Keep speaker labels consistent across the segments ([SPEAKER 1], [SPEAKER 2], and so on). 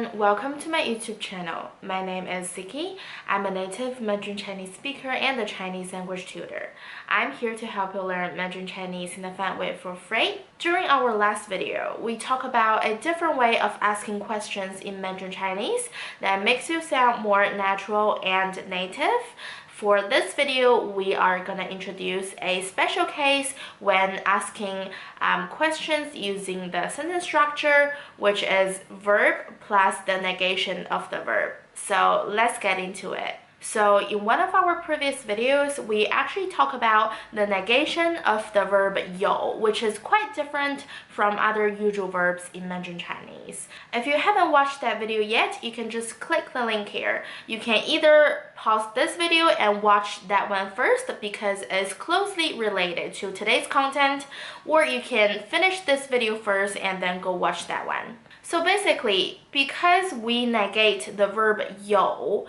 [SPEAKER 1] everyone, welcome to my YouTube channel. My name is Siki. I'm a native Mandarin Chinese speaker and a Chinese language tutor. I'm here to help you learn Mandarin Chinese in a fun way for free. During our last video, we talked about a different way of asking questions in Mandarin Chinese that makes you sound more natural and native. For this video, we are going to introduce a special case when asking questions using the sentence structure, which is verb plus the negation of the verb. So let's get into it. So in one of our previous videos, we actually talk about the negation of the verb 有, which is quite different from other usual verbs in Mandarin Chinese. If you haven't watched that video yet, you can just click the link here. You can either pause this video and watch that one first because it's closely related to today's content, or you can finish this video first and then go watch that one. So basically, because we negate the verb 有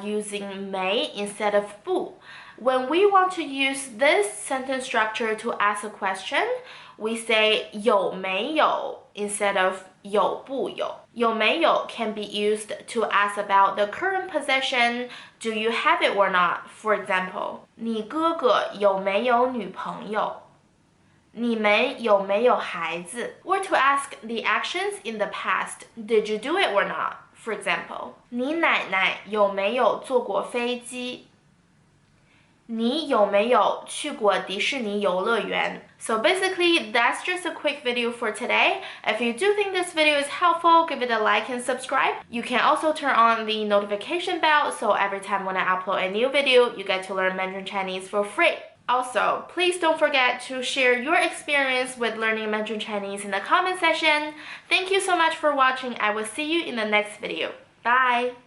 [SPEAKER 1] using 没 instead of 不, when we want to use this sentence structure to ask a question, we say 有没有 instead of 有不有. 有没有 can be used to ask about the current possession, do you have it or not? For example, 你哥哥有没有女朋友? 你们有没有孩子? Or to ask the actions in the past, did you do it or not? For example, 你奶奶有没有坐过飞机? 你有没有去过迪士尼游乐园? So basically, that's just a quick video for today. If you do think this video is helpful, give it a like and subscribe. You can also turn on the notification bell so every time when I upload a new video, you get to learn Mandarin Chinese for free. Also, please don't forget to share your experience with learning Mandarin Chinese in the comment section. Thank you so much for watching. I will see you in the next video. Bye!